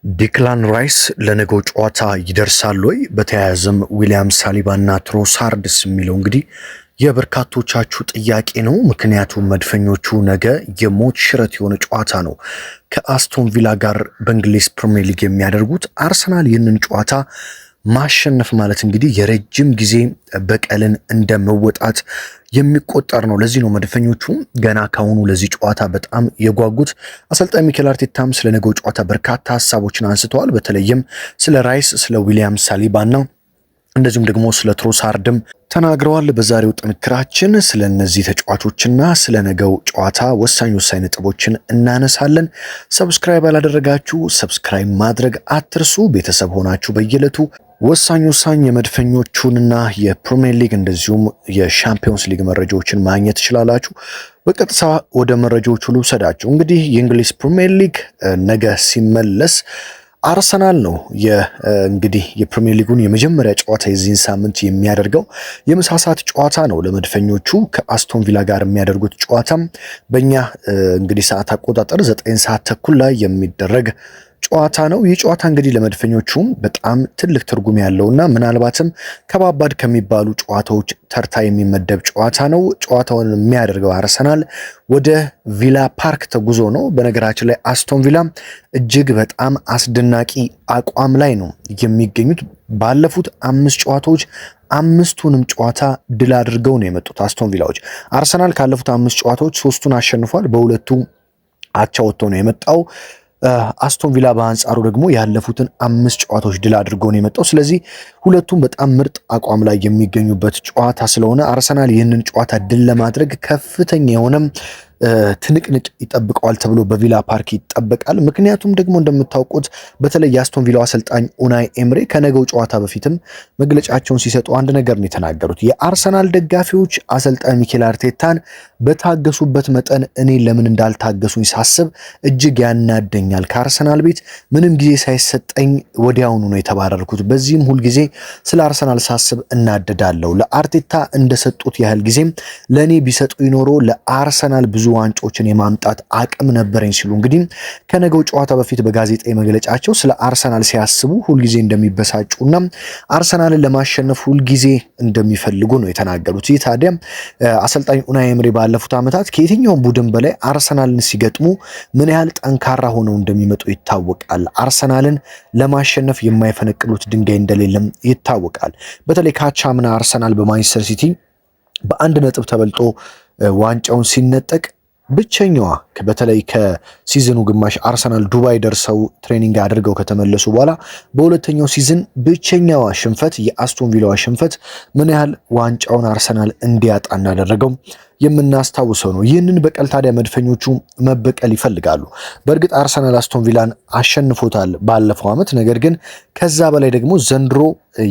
ዲክላን ራይስ ለነገው ጨዋታ ይደርሳል ወይ? በተያያዘም ዊሊያም ሳሊባና ትሮሳርድስ የሚለው እንግዲህ የበርካቶቻችሁ ጥያቄ ነው። ምክንያቱም መድፈኞቹ ነገ የሞት ሽረት የሆነ ጨዋታ ነው ከአስቶን ቪላ ጋር በእንግሊዝ ፕሪሚየር ሊግ የሚያደርጉት። አርሰናል ይህንን ጨዋታ ማሸነፍ ማለት እንግዲህ የረጅም ጊዜ በቀልን እንደ መወጣት የሚቆጠር ነው። ለዚህ ነው መድፈኞቹ ገና ካሁኑ ለዚህ ጨዋታ በጣም የጓጉት። አሰልጣኝ ሚኬል አርቴታም ስለ ነገው ጨዋታ በርካታ ሀሳቦችን አንስተዋል። በተለይም ስለ ራይስ፣ ስለ ዊሊያም ሳሊባና እንደዚሁም ደግሞ ስለ ትሮሳርድም ተናግረዋል። በዛሬው ጥንክራችን ስለ እነዚህ ተጫዋቾችና ስለ ነገው ጨዋታ ወሳኝ ነጥቦችን እናነሳለን። ሰብስክራይብ ያላደረጋችሁ ሰብስክራይብ ማድረግ አትርሱ። ቤተሰብ ሆናችሁ በየዕለቱ ወሳኝ የመድፈኞቹንና የፕሪሚየር ሊግ እንደዚሁም የሻምፒዮንስ ሊግ መረጃዎችን ማግኘት ትችላላችሁ። በቀጥታ ወደ መረጃዎቹ ልውሰዳችሁ። እንግዲህ የእንግሊዝ ፕሪሚየር ሊግ ነገ ሲመለስ አርሰናል ነው እንግዲህ የፕሪሚየር ሊጉን የመጀመሪያ ጨዋታ የዚህን ሳምንት የሚያደርገው የምሳ ሰዓት ጨዋታ ነው። ለመድፈኞቹ ከአስቶን ቪላ ጋር የሚያደርጉት ጨዋታም በእኛ እንግዲህ ሰዓት አቆጣጠር 9 ሰዓት ተኩል ላይ የሚደረግ ጨዋታ ነው። ይህ ጨዋታ እንግዲህ ለመድፈኞቹም በጣም ትልቅ ትርጉም ያለውና ምናልባትም ከባባድ ከሚባሉ ጨዋታዎች ተርታ የሚመደብ ጨዋታ ነው። ጨዋታውን የሚያደርገው አርሰናል ወደ ቪላ ፓርክ ተጉዞ ነው። በነገራችን ላይ አስቶን ቪላ እጅግ በጣም አስደናቂ አቋም ላይ ነው የሚገኙት። ባለፉት 5 ጨዋታዎች 5ቱንም ጨዋታ ድል አድርገው ነው የመጡት አስቶን ቪላዎች። አርሰናል ካለፉት 5 ጨዋታዎች 3ቱን አሸንፏል፣ በሁለቱ አቻ ወጥቶ ነው የመጣው። አስቶን ቪላ በአንጻሩ ደግሞ ያለፉትን 5 ጨዋታዎች ድል አድርገው ነው የመጣው። ስለዚህ ሁለቱም በጣም ምርጥ አቋም ላይ የሚገኙበት ጨዋታ ስለሆነ አርሰናል ይህንን ጨዋታ ድል ለማድረግ ከፍተኛ የሆነ ትንቅንቅ ይጠብቀዋል ተብሎ በቪላ ፓርክ ይጠበቃል። ምክንያቱም ደግሞ እንደምታውቁት በተለይ የአስቶን ቪላው አሰልጣኝ ኡናይ ኤምሬ ከነገው ጨዋታ በፊትም መግለጫቸውን ሲሰጡ አንድ ነገር ነው የተናገሩት። የአርሰናል ደጋፊዎች አሰልጣኝ ሚኬል አርቴታን በታገሱበት መጠን እኔ ለምን እንዳልታገሱኝ ሳስብ እጅግ ያናደኛል። ከአርሰናል ቤት ምንም ጊዜ ሳይሰጠኝ ወዲያውኑ ነው የተባረርኩት። በዚህም ሁልጊዜ ስለ አርሰናል ሳስብ እናደዳለሁ። ለአርቴታ እንደሰጡት ያህል ጊዜም ለእኔ ቢሰጡ ይኖሮ ለአርሰናል ብዙ ዋንጫዎችን የማምጣት አቅም ነበረኝ ሲሉ እንግዲህ ከነገው ጨዋታ በፊት በጋዜጣዊ መግለጫቸው ስለ አርሰናል ሲያስቡ ሁልጊዜ እንደሚበሳጩና አርሰናልን ለማሸነፍ ሁልጊዜ እንደሚፈልጉ ነው የተናገሩት። ይህ ታዲያ አሰልጣኝ ኡናይ ኤምሬ ባለፉት ዓመታት ከየትኛውም ቡድን በላይ አርሰናልን ሲገጥሙ ምን ያህል ጠንካራ ሆነው እንደሚመጡ ይታወቃል። አርሰናልን ለማሸነፍ የማይፈነቅሉት ድንጋይ እንደሌለም ይታወቃል። በተለይ ካቻምና አርሰናል በማንቸስተር ሲቲ በ1 ነጥብ ተበልጦ ዋንጫውን ሲነጠቅ ብቸኛዋ በተለይ ከሲዝኑ ግማሽ አርሰናል ዱባይ ደርሰው ትሬኒንግ አድርገው ከተመለሱ በኋላ በሁለተኛው ሲዝን ብቸኛዋ ሽንፈት የአስቶን ቪላዋ ሽንፈት ምን ያህል ዋንጫውን አርሰናል እንዲያጣ እንዳደረገው የምናስታውሰው ነው። ይህንን በቀል ታዲያ መድፈኞቹ መበቀል ይፈልጋሉ። በእርግጥ አርሰናል አስቶን ቪላን አሸንፎታል ባለፈው ዓመት። ነገር ግን ከዛ በላይ ደግሞ ዘንድሮ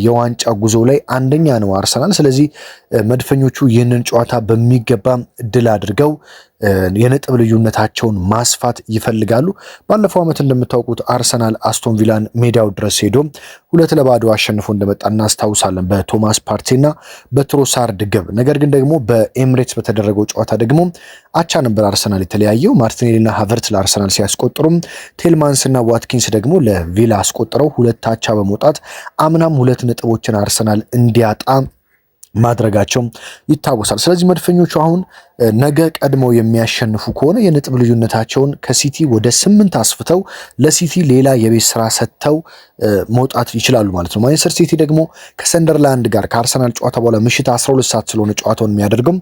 የዋንጫ ጉዞ ላይ አንደኛ ነው አርሰናል። ስለዚህ መድፈኞቹ ይህንን ጨዋታ በሚገባ ድል አድርገው የነጥብ ልዩነታቸውን ማስፋት ይፈልጋሉ። ባለፈው ዓመት እንደምታውቁት አርሰናል አስቶን ቪላን ሜዳው ድረስ ሄዶ 2-0 አሸንፎ እንደመጣ እናስታውሳለን በቶማስ ፓርቴና በትሮሳርድ ግብ። ነገር ግን ደግሞ በኤምሬትስ በተደረገው ጨዋታ ደግሞ አቻ ነበር አርሰናል የተለያየው። ማርቲኔሊና ሃቨርት ለአርሰናል ሲያስቆጥሩም ቴልማንስና ዋትኪንስ ደግሞ ለቪላ አስቆጥረው 2 አቻ በመውጣት አምናም 2 ነጥቦችን አርሰናል እንዲያጣ ማድረጋቸው ይታወሳል። ስለዚህ መድፈኞቹ አሁን ነገ ቀድመው የሚያሸንፉ ከሆነ የነጥብ ልዩነታቸውን ከሲቲ ወደ 8 አስፍተው ለሲቲ ሌላ የቤት ስራ ሰጥተው መውጣት ይችላሉ ማለት ነው። ማንቸስተር ሲቲ ደግሞ ከሰንደርላንድ ጋር ከአርሰናል ጨዋታ በኋላ ምሽት 12 ሰዓት ስለሆነ ጨዋታውን የሚያደርገው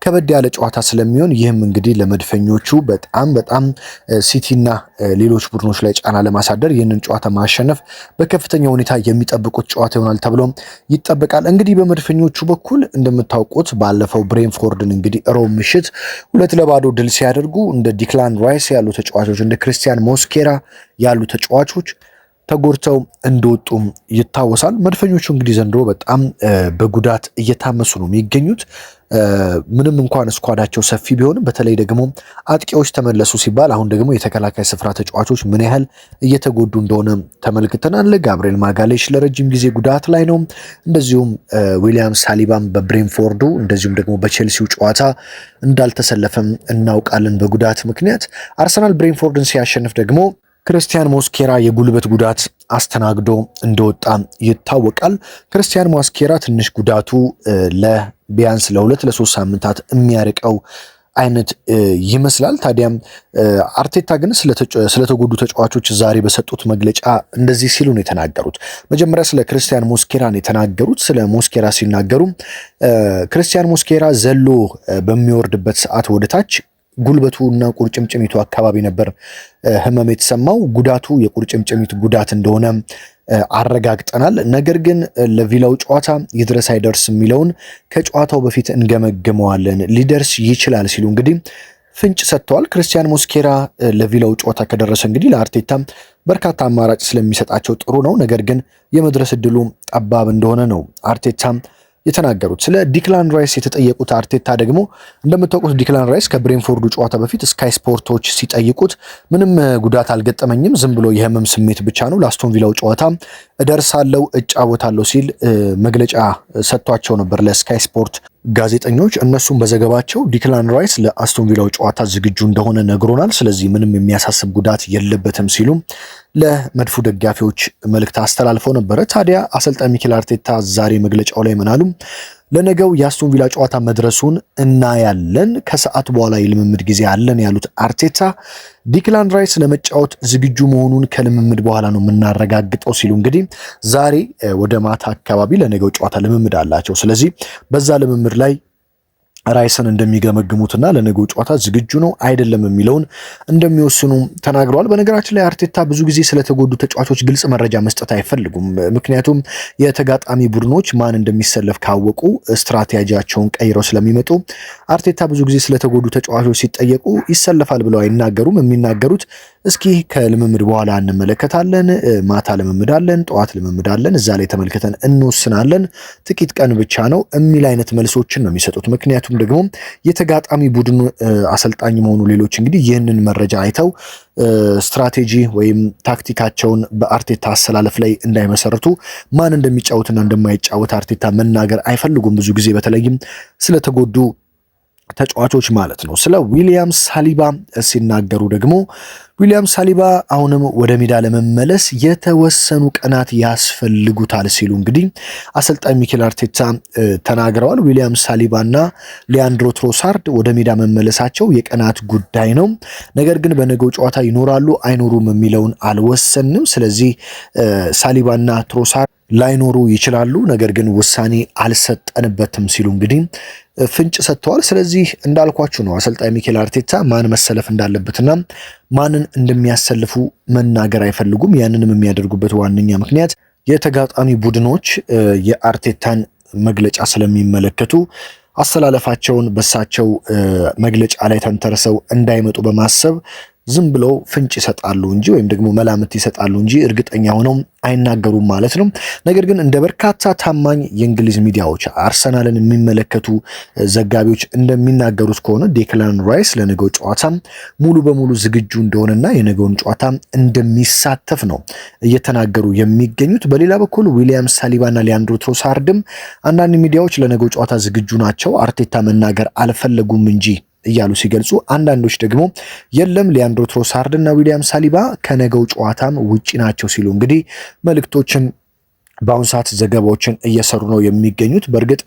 ከበድ ያለ ጨዋታ ስለሚሆን ይህም እንግዲህ ለመድፈኞቹ በጣም ሲቲና ሌሎች ቡድኖች ላይ ጫና ለማሳደር ይህንን ጨዋታ ማሸነፍ በከፍተኛ ሁኔታ የሚጠብቁት ጨዋታ ይሆናል ተብሎ ይጠበቃል። እንግዲህ በመድፈኞቹ በኩል እንደምታውቁት ባለፈው ብሬንፎርድን እንግዲህ ሮም ምሽት 2-0 ድል ሲያደርጉ እንደ ዲክላን ራይስ ያሉ ተጫዋቾች እንደ ክሪስቲያን ሞስኬራ ያሉ ተጫዋቾች ተጎድተው እንደወጡም ይታወሳል። መድፈኞቹ እንግዲህ ዘንድሮ በጣም በጉዳት እየታመሱ ነው የሚገኙት። ምንም እንኳን ስኳዳቸው ሰፊ ቢሆንም በተለይ ደግሞ አጥቂዎች ተመለሱ ሲባል አሁን ደግሞ የተከላካይ ስፍራ ተጫዋቾች ምን ያህል እየተጎዱ እንደሆነ ተመልክተናል። ጋብሪኤል ማጋሌሽ ለረጅም ጊዜ ጉዳት ላይ ነው። እንደዚሁም ዊሊያም ሳሊባም በብሬንፎርዱ እንደዚሁም ደግሞ በቼልሲው ጨዋታ እንዳልተሰለፈም እናውቃለን በጉዳት ምክንያት። አርሰናል ብሬንፎርድን ሲያሸንፍ ደግሞ ክርስቲያን ሞስኬራ የጉልበት ጉዳት አስተናግዶ እንደወጣ ይታወቃል። ክርስቲያን ሞስኬራ ትንሽ ጉዳቱ ቢያንስ ለ2-3 ሳምንታት የሚያርቀው አይነት ይመስላል። ታዲያም አርቴታ ግን ስለተጎዱ ተጫዋቾች ዛሬ በሰጡት መግለጫ እንደዚህ ሲሉ ነው የተናገሩት። መጀመሪያ ስለ ክርስቲያን ሞስኬራ ነው የተናገሩት። ስለ ሞስኬራ ሲናገሩ ክርስቲያን ሞስኬራ ዘሎ በሚወርድበት ሰዓት ወደታች ጉልበቱና ቁርጭምጭሚቱ አካባቢ ነበር ህመም የተሰማው። ጉዳቱ የቁርጭምጭሚት ጉዳት እንደሆነ አረጋግጠናል። ነገር ግን ለቪላው ጨዋታ ይድረስ አይደርስ የሚለውን ከጨዋታው በፊት እንገመግመዋለን፣ ሊደርስ ይችላል ሲሉ እንግዲህ ፍንጭ ሰጥተዋል። ክርስቲያን ሞስኬራ ለቪላው ጨዋታ ከደረሰ እንግዲህ ለአርቴታ በርካታ አማራጭ ስለሚሰጣቸው ጥሩ ነው። ነገር ግን የመድረስ እድሉ ጠባብ እንደሆነ ነው አርቴታ የተናገሩት። ስለ ዲክላን ራይስ የተጠየቁት አርቴታ ደግሞ እንደምታውቁት ዲክላን ራይስ ከብሬንፎርዱ ጨዋታ በፊት ስካይ ስፖርቶች ሲጠይቁት ምንም ጉዳት አልገጠመኝም፣ ዝም ብሎ የህመም ስሜት ብቻ ነው፣ ለአስቶን ቪላው ጨዋታ እደርሳለሁ፣ እጫወታለሁ ሲል መግለጫ ሰጥቷቸው ነበር ለስካይ ስፖርት ጋዜጠኞች። እነሱም በዘገባቸው ዲክላን ራይስ ለአስቶን ቪላው ጨዋታ ዝግጁ እንደሆነ ነግሮናል፣ ስለዚህ ምንም የሚያሳስብ ጉዳት የለበትም ሲሉ ለመድፉ ደጋፊዎች መልእክት አስተላልፈው ነበረ። ታዲያ አሰልጣኝ ሚኬል አርቴታ ዛሬ መግለጫው ላይ ምን አሉ? ለነገው የአስቶን ቪላ ጨዋታ መድረሱን እናያለን፣ ከሰዓት በኋላ የልምምድ ጊዜ አለን ያሉት አርቴታ ዲክላን ራይስ ለመጫወት ዝግጁ መሆኑን ከልምምድ በኋላ ነው የምናረጋግጠው ሲሉ እንግዲህ ዛሬ ወደ ማታ አካባቢ ለነገው ጨዋታ ልምምድ አላቸው። ስለዚህ በዛ ልምምድ ላይ ራይስን እንደሚገመግሙትና ለነገው ጨዋታ ዝግጁ ነው አይደለም የሚለውን እንደሚወስኑ ተናግረዋል። በነገራችን ላይ አርቴታ ብዙ ጊዜ ስለተጎዱ ተጫዋቾች ግልጽ መረጃ መስጠት አይፈልጉም። ምክንያቱም የተጋጣሚ ቡድኖች ማን እንደሚሰለፍ ካወቁ ስትራቴጂያቸውን ቀይረው ስለሚመጡ አርቴታ ብዙ ጊዜ ስለተጎዱ ተጫዋቾች ሲጠየቁ ይሰለፋል ብለው አይናገሩም። የሚናገሩት እስኪ ከልምምድ በኋላ እንመለከታለን፣ ማታ ልምምድ አለን፣ ጠዋት ልምምድ አለን፣ እዛ ላይ ተመልክተን እንወስናለን፣ ጥቂት ቀን ብቻ ነው የሚል አይነት መልሶችን ነው የሚሰጡት። ምክንያቱም ደግሞ የተጋጣሚ ቡድን አሰልጣኝ መሆኑ ሌሎች እንግዲህ ይህንን መረጃ አይተው ስትራቴጂ ወይም ታክቲካቸውን በአርቴታ አሰላለፍ ላይ እንዳይመሰርቱ ማን እንደሚጫወትና እንደማይጫወት አርቴታ መናገር አይፈልጉም። ብዙ ጊዜ በተለይም ስለተጎዱ ተጫዋቾች ማለት ነው። ስለ ዊሊያም ሳሊባ ሲናገሩ ደግሞ ዊሊያም ሳሊባ አሁንም ወደ ሜዳ ለመመለስ የተወሰኑ ቀናት ያስፈልጉታል ሲሉ እንግዲህ አሰልጣኝ ሚኬል አርቴታ ተናግረዋል። ዊሊያም ሳሊባና ሊያንድሮ ትሮሳርድ ወደ ሜዳ መመለሳቸው የቀናት ጉዳይ ነው። ነገር ግን በነገው ጨዋታ ይኖራሉ አይኖሩም የሚለውን አልወሰንም። ስለዚህ ሳሊባና ትሮሳርድ ላይኖሩ ይችላሉ፣ ነገር ግን ውሳኔ አልሰጠንበትም ሲሉ እንግዲህ ፍንጭ ሰጥተዋል። ስለዚህ እንዳልኳችሁ ነው አሰልጣኝ ሚኬል አርቴታ ማን መሰለፍ እንዳለበትና ማንን እንደሚያሰልፉ መናገር አይፈልጉም። ያንንም የሚያደርጉበት ዋነኛ ምክንያት የተጋጣሚ ቡድኖች የአርቴታን መግለጫ ስለሚመለከቱ አሰላለፋቸውን በሳቸው መግለጫ ላይ ተንተርሰው እንዳይመጡ በማሰብ ዝም ብለው ፍንጭ ይሰጣሉ እንጂ ወይም ደግሞ መላምት ይሰጣሉ እንጂ እርግጠኛ ሆነው አይናገሩም ማለት ነው። ነገር ግን እንደ በርካታ ታማኝ የእንግሊዝ ሚዲያዎች አርሰናልን የሚመለከቱ ዘጋቢዎች እንደሚናገሩት ከሆነ ዴክላን ራይስ ለነገው ጨዋታ ሙሉ በሙሉ ዝግጁ እንደሆነና የነገውን ጨዋታ እንደሚሳተፍ ነው እየተናገሩ የሚገኙት። በሌላ በኩል ዊሊያም ሳሊባና ሊያንድሮ ትሮሳርድም አንዳንድ ሚዲያዎች ለነገው ጨዋታ ዝግጁ ናቸው፣ አርቴታ መናገር አልፈለጉም እንጂ እያሉ ሲገልጹ፣ አንዳንዶች ደግሞ የለም ሊያንድሮ ትሮሳርድ እና ዊሊያም ሳሊባ ከነገው ጨዋታም ውጪ ናቸው ሲሉ እንግዲህ መልእክቶችን በአሁኑ ሰዓት ዘገባዎችን እየሰሩ ነው የሚገኙት። በእርግጥ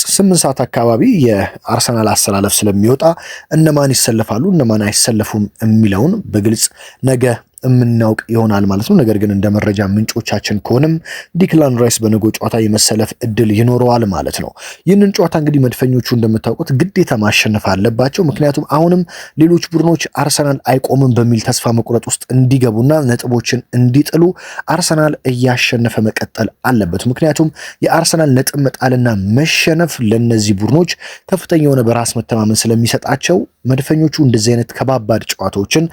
8 ሰዓት አካባቢ የአርሰናል አሰላለፍ ስለሚወጣ እነማን ይሰለፋሉ እነማን አይሰለፉም የሚለውን በግልጽ ነገ የምናውቅ ይሆናል ማለት ነው። ነገር ግን እንደ መረጃ ምንጮቻችን ከሆነም ዲክላን ራይስ በነገው ጨዋታ የመሰለፍ እድል ይኖረዋል ማለት ነው። ይህንን ጨዋታ እንግዲህ መድፈኞቹ እንደምታውቁት ግዴታ ማሸነፍ አለባቸው። ምክንያቱም አሁንም ሌሎች ቡድኖች አርሰናል አይቆምም በሚል ተስፋ መቁረጥ ውስጥ እንዲገቡና ነጥቦችን እንዲጥሉ አርሰናል እያሸነፈ መቀጠል አለበት። ምክንያቱም የአርሰናል ነጥብ መጣልና መሸነፍ ለነዚህ ቡድኖች ከፍተኛ የሆነ በራስ መተማመን ስለሚሰጣቸው መድፈኞቹ እንደዚህ አይነት ከባባድ ጨዋታዎችን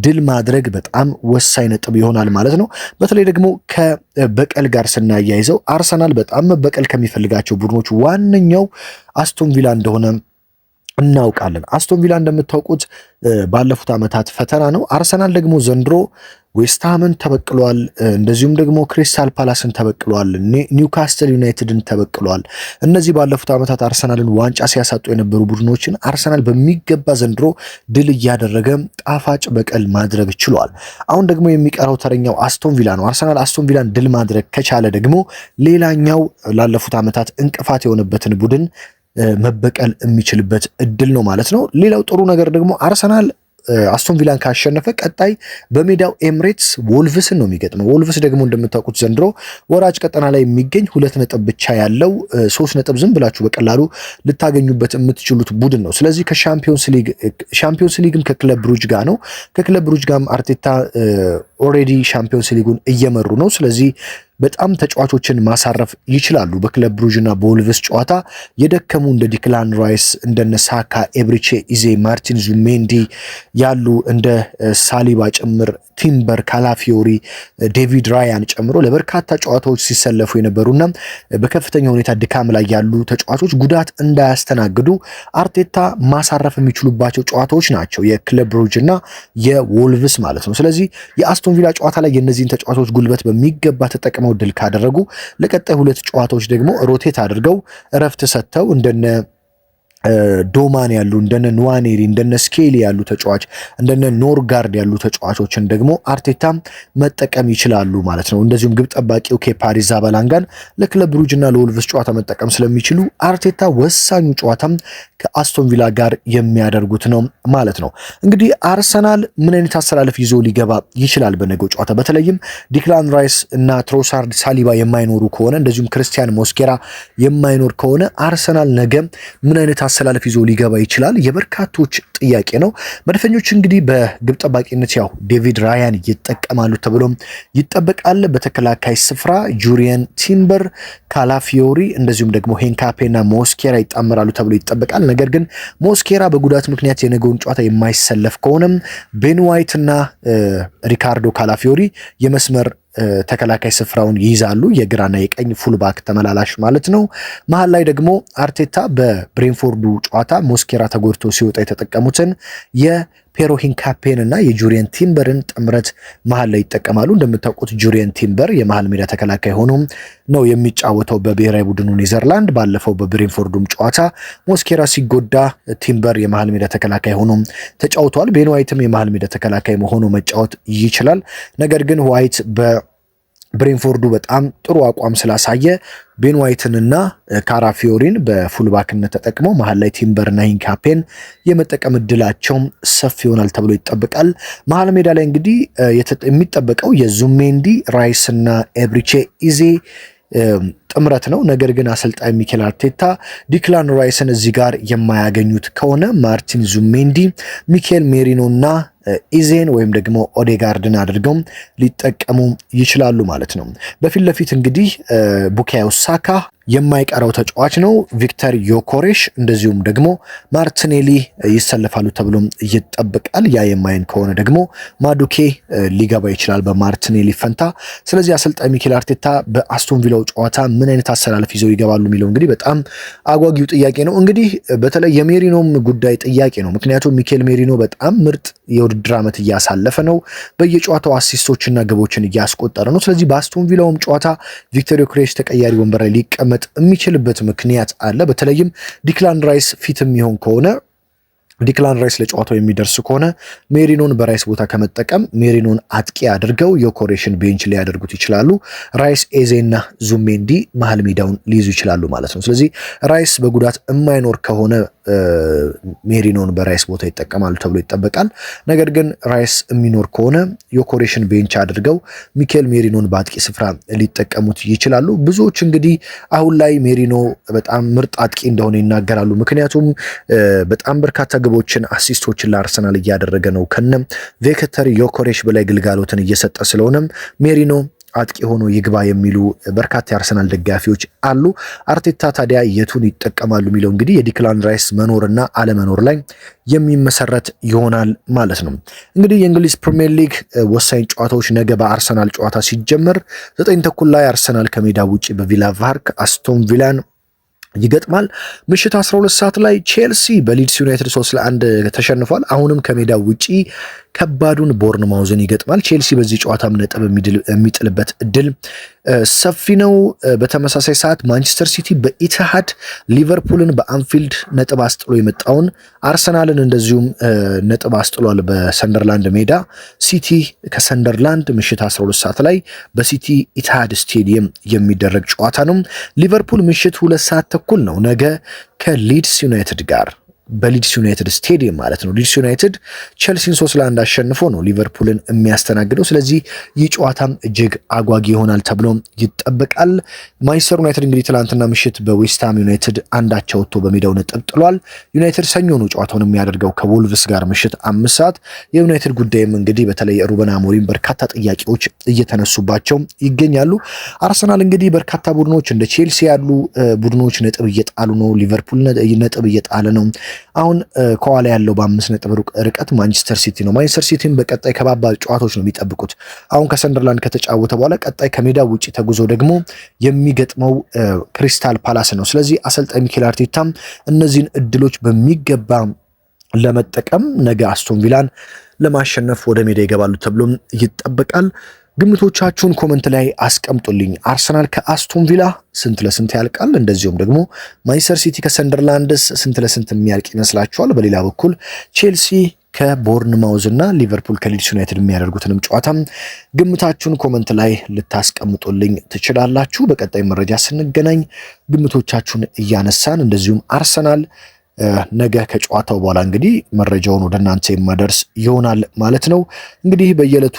ድል ማድረግ በጣም ወሳኝ ነጥብ ይሆናል ማለት ነው። በተለይ ደግሞ ከበቀል ጋር ስናያይዘው አርሰናል በጣም መበቀል ከሚፈልጋቸው ቡድኖች ዋነኛው አስቶን ቪላ እንደሆነ እናውቃለን። አስቶን ቪላ እንደምታውቁት ባለፉት ዓመታት ፈተና ነው። አርሰናል ደግሞ ዘንድሮ ዌስትሃምን ተበቅሏል። እንደዚሁም ደግሞ ክሪስታል ፓላስን ተበቅሏል። ኒውካስትል ዩናይትድን ተበቅሏል። እነዚህ ባለፉት ዓመታት አርሰናልን ዋንጫ ሲያሳጡ የነበሩ ቡድኖችን አርሰናል በሚገባ ዘንድሮ ድል እያደረገ ጣፋጭ በቀል ማድረግ ችሏል። አሁን ደግሞ የሚቀረው ተረኛው አስቶን ቪላ ነው። አርሰናል አስቶን ቪላን ድል ማድረግ ከቻለ ደግሞ ሌላኛው ላለፉት ዓመታት እንቅፋት የሆነበትን ቡድን መበቀል የሚችልበት እድል ነው ማለት ነው። ሌላው ጥሩ ነገር ደግሞ አርሰናል አስቶን ቪላን ካሸነፈ ቀጣይ በሜዳው ኤምሬትስ ወልቭስን ነው የሚገጥመው። ወልቭስ ደግሞ እንደምታውቁት ዘንድሮ ወራጅ ቀጠና ላይ የሚገኝ 2 ነጥብ ብቻ ያለው 3 ነጥብ ዝም ብላችሁ በቀላሉ ልታገኙበት የምትችሉት ቡድን ነው። ስለዚህ ሻምፒዮንስ ሊግም ከክለብ ብሩጅ ጋር ነው። ከክለብ ብሩጅ ጋርም አርቴታ ኦልሬዲ ሻምፒዮንስ ሊጉን እየመሩ ነው። ስለዚህ በጣም ተጫዋቾችን ማሳረፍ ይችላሉ። በክለብ ብሩጅና በወልቭስ ጨዋታ የደከሙ እንደ ዲክላን ራይስ፣ እንደነ ሳካ፣ ኤብሪቼ ኢዜ፣ ማርቲን ዙሜንዲ ያሉ እንደ ሳሊባ ጭምር ቲምበር፣ ካላፊዮሪ፣ ዴቪድ ራያን ጨምሮ ለበርካታ ጨዋታዎች ሲሰለፉ የነበሩና በከፍተኛ ሁኔታ ድካም ላይ ያሉ ተጫዋቾች ጉዳት እንዳያስተናግዱ አርቴታ ማሳረፍ የሚችሉባቸው ጨዋታዎች ናቸው የክለብ ብሩጅና የወልቭስ ማለት ነው። ስለዚህ የአስቶን ቪላ ጨዋታ ላይ የእነዚህን ተጫዋቾች ጉልበት በሚገባ ተጠቅመው ድል ካደረጉ ለቀጣይ 2 ጨዋታዎች ደግሞ ሮቴት አድርገው እረፍት ሰጥተው እንደነ ዶማን ያሉ እንደነ ንዋኔሪ እንደነ ስኬሊ ያሉ ተጫዋች እንደነ ኖርጋርድ ያሉ ተጫዋቾችን ደግሞ አርቴታ መጠቀም ይችላሉ ማለት ነው። እንደዚሁም ግብ ጠባቂው ኬፓ አሪዛባላንጋን ለክለብ ብሩጅና ለወልቭስ ጨዋታ መጠቀም ስለሚችሉ አርቴታ ወሳኙ ጨዋታም ከአስቶን ቪላ ጋር የሚያደርጉት ነው ማለት ነው። እንግዲህ አርሰናል ምን አይነት አሰላለፍ ይዞ ሊገባ ይችላል በነገው ጨዋታ? በተለይም ዲክላን ራይስ እና ትሮሳርድ ሳሊባ የማይኖሩ ከሆነ እንደዚሁም ክርስቲያን ሞስኬራ የማይኖር ከሆነ አርሰናል ነገ ምን አይነት አሰላለፍ ይዞ ሊገባ ይችላል? የበርካቶች ጥያቄ ነው። መድፈኞች እንግዲህ በግብ ጠባቂነት ያው ዴቪድ ራያን ይጠቀማሉ ተብሎ ይጠበቃል። በተከላካይ ስፍራ ጁሪየን ቲምበር፣ ካላፊዮሪ እንደዚሁም ደግሞ ሄንካፔና ሞስኬራ ይጣመራሉ ተብሎ ይጠበቃል። ነገር ግን ሞስኬራ በጉዳት ምክንያት የነገውን ጨዋታ የማይሰለፍ ከሆነም ቤን ዋይት እና ሪካርዶ ካላፊዮሪ የመስመር ተከላካይ ስፍራውን ይይዛሉ። የግራና የቀኝ ፉልባክ ተመላላሽ ማለት ነው። መሀል ላይ ደግሞ አርቴታ በብሬንፎርዱ ጨዋታ ሞስኬራ ተጎድቶ ሲወጣ የተጠቀሙትን የፔሮ ሂንካፔን እና የጁሪየን ቲምበርን ጥምረት መሀል ላይ ይጠቀማሉ። እንደምታውቁት ጁሪየን ቲምበር የመሀል ሜዳ ተከላካይ ሆኖ ነው የሚጫወተው በብሔራዊ ቡድኑ ኔዘርላንድ። ባለፈው በብሬንፎርዱም ጨዋታ ሞስኬራ ሲጎዳ ቲምበር የመሀል ሜዳ ተከላካይ ሆኖ ተጫውቷል። ቤን ዋይትም የመሀል ሜዳ ተከላካይ ሆኖ መጫወት ይችላል። ነገር ግን ዋይት ብሬንፎርዱ በጣም ጥሩ አቋም ስላሳየ ቤን ዋይትንና ካራፊዮሪን በፉልባክነት ተጠቅመው መሀል ላይ ቲምበርና ሂንካፔን የመጠቀም እድላቸው ሰፊ ይሆናል ተብሎ ይጠበቃል። መሀል ሜዳ ላይ እንግዲህ የሚጠበቀው የዙሜንዲ ራይስና ኤብሪቼ ኢዜ ጥምረት ነው። ነገር ግን አሰልጣኝ ሚኬል አርቴታ ዲክላን ራይስን እዚህ ጋር የማያገኙት ከሆነ ማርቲን ዙሜንዲ፣ ሚኬል ሜሪኖና ኢዜን ወይም ደግሞ ኦዴጋርድን አድርገው ሊጠቀሙ ይችላሉ ማለት ነው። በፊት ለፊት እንግዲህ ቡካዮ ሳካ የማይቀረው ተጫዋች ነው። ቪክተር ዮኮሬሽ እንደዚሁም ደግሞ ማርቲኔሊ ይሰለፋሉ ተብሎ ይጠበቃል። ያ የማይን ከሆነ ደግሞ ማዱኬ ሊገባ ይችላል በማርቲኔሊ ፈንታ። ስለዚህ አሰልጣኝ ሚኬል አርቴታ በአስቶን ቪላው ጨዋታ ምን አይነት አሰላለፍ ይዘው ይገባሉ የሚለው እንግዲህ በጣም አጓጊው ጥያቄ ነው። እንግዲህ በተለይ የሜሪኖም ጉዳይ ጥያቄ ነው። ምክንያቱም ሚኬል ሜሪኖ በጣም ምርጥ የውድድር ዓመት እያሳለፈ ነው። በየጨዋታው አሲስቶችና ግቦችን እያስቆጠረ ነው። ስለዚህ በአስቶን ቪላውም ጨዋታ ቪክተር ዮኬሬሽ ተቀያሪ ወንበር ላይ ሊቀመጥ የሚችልበት ምክንያት አለ። በተለይም ዲክላን ራይስ ፊት የሚሆን ከሆነ ዲክላን ራይስ ለጨዋታው የሚደርስ ከሆነ ሜሪኖን በራይስ ቦታ ከመጠቀም ሜሪኖን አጥቂ አድርገው የኮሬሽን ቤንች ሊያደርጉት ይችላሉ። ራይስ፣ ኤዜና ዙሜንዲ መሀል ሜዳውን ሊይዙ ይችላሉ ማለት ነው። ስለዚህ ራይስ በጉዳት የማይኖር ከሆነ ሜሪኖን በራይስ ቦታ ይጠቀማሉ ተብሎ ይጠበቃል። ነገር ግን ራይስ የሚኖር ከሆነ የኮሬሽን ቤንች አድርገው ሚኬል ሜሪኖን በአጥቂ ስፍራ ሊጠቀሙት ይችላሉ። ብዙዎች እንግዲህ አሁን ላይ ሜሪኖ በጣም ምርጥ አጥቂ እንደሆነ ይናገራሉ። ምክንያቱም በጣም በርካታ ግቦችን አሲስቶችን ለአርሰናል እያደረገ ነው። ከነ ቪክተር ዮኬሬሽ በላይ ግልጋሎትን እየሰጠ ስለሆነም ሜሪኖ አጥቂ ሆኖ ይግባ የሚሉ በርካታ የአርሰናል ደጋፊዎች አሉ። አርቴታ ታዲያ የቱን ይጠቀማሉ የሚለው እንግዲህ የዲክላን ራይስ መኖርና አለመኖር ላይ የሚመሰረት ይሆናል ማለት ነው። እንግዲህ የእንግሊዝ ፕሪሚየር ሊግ ወሳኝ ጨዋታዎች ነገ በአርሰናል ጨዋታ ሲጀመር 9 ተኩል ላይ አርሰናል ከሜዳ ውጪ በቪላ ፓርክ አስቶን ቪላን ይገጥማል። ምሽት 12 ሰዓት ላይ ቼልሲ በሊድስ ዩናይትድ 3-1 ተሸንፏል። አሁንም ከሜዳ ውጪ ከባዱን ቦርንማውዝን ይገጥማል። ቼልሲ በዚህ ጨዋታም ነጥብ የሚጥልበት እድል ሰፊ ነው። በተመሳሳይ ሰዓት ማንቸስተር ሲቲ በኢትሃድ ሊቨርፑልን በአንፊልድ ነጥብ አስጥሎ የመጣውን አርሰናልን እንደዚሁም ነጥብ አስጥሏል በሰንደርላንድ ሜዳ። ሲቲ ከሰንደርላንድ ምሽት 12 ሰዓት ላይ በሲቲ ኢትሃድ ስቴዲየም የሚደረግ ጨዋታ ነው። ሊቨርፑል ምሽት 2 ሰዓት ተኩል ነው ነገ ከሊድስ ዩናይትድ ጋር በሊድስ ዩናይትድ ስቴዲየም ማለት ነው። ሊድስ ዩናይትድ ቼልሲን 3-1 አሸንፎ ነው ሊቨርፑልን የሚያስተናግደው። ስለዚህ ይህ ጨዋታም እጅግ አጓጊ ይሆናል ተብሎ ይጠበቃል። ማንቸስተር ዩናይትድ እንግዲህ ትላንትና ምሽት በዌስትሃም ዩናይትድ አንዳቻ ወጥቶ በሜዳው ነጥብ ጥሏል። ዩናይትድ ሰኞ ነው ጨዋታውን የሚያደርገው ከወልቭስ ጋር ምሽት 5 ሰዓት። የዩናይትድ ጉዳይም እንግዲህ በተለይ ሩበን አሞሪም በርካታ ጥያቄዎች እየተነሱባቸው ይገኛሉ። አርሰናል እንግዲህ በርካታ ቡድኖች እንደ ቼልሲ ያሉ ቡድኖች ነጥብ እየጣሉ ነው። ሊቨርፑል ነጥብ እየጣለ ነው። አሁን ከኋላ ያለው በ5 ነጥብ ርቀት ማንቸስተር ሲቲ ነው። ማንቸስተር ሲቲም በቀጣይ ከባባድ ጨዋታዎች ነው የሚጠብቁት። አሁን ከሰንደርላንድ ከተጫወተ በኋላ ቀጣይ ከሜዳ ውጪ ተጉዞ ደግሞ የሚገጥመው ክሪስታል ፓላስ ነው። ስለዚህ አሰልጣኝ ሚኬል አርቴታም እነዚህን እድሎች በሚገባ ለመጠቀም ነገ አስቶን ቪላን ለማሸነፍ ወደ ሜዳ ይገባሉ ተብሎ ይጠበቃል። ግምቶቻችሁን ኮመንት ላይ አስቀምጡልኝ። አርሰናል ከአስቶን ቪላ ስንት ለስንት ያልቃል? እንደዚሁም ደግሞ ማንቸስተር ሲቲ ከሰንደርላንድስ ስንት ለስንት የሚያልቅ ይመስላችኋል? በሌላ በኩል ቼልሲ ከቦርንማውዝ እና ሊቨርፑል ከሊድስ ዩናይትድ የሚያደርጉትንም ጨዋታ ግምታችሁን ኮመንት ላይ ልታስቀምጡልኝ ትችላላችሁ። በቀጣይ መረጃ ስንገናኝ ግምቶቻችሁን እያነሳን እንደዚሁም አርሰናል ነገ ከጨዋታው በኋላ እንግዲህ መረጃውን ወደ እናንተ የማደርስ ይሆናል ማለት ነው። እንግዲህ በየዕለቱ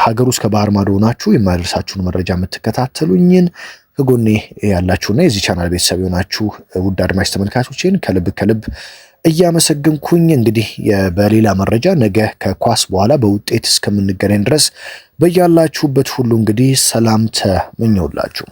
ሀገር ውስጥ ከባህር ማዶ ሆናችሁ የማደርሳችሁን መረጃ የምትከታተሉኝን ከጎኔ ያላችሁና የዚህ ቻናል ቤተሰብ የሆናችሁ ውድ አድማጭ ተመልካቾችን ከልብ እያመሰግንኩኝ እንግዲህ በሌላ መረጃ ነገ ከኳስ በኋላ በውጤት እስከምንገናኝ ድረስ በያላችሁበት ሁሉ እንግዲህ ሰላም ተመኘውላችሁ።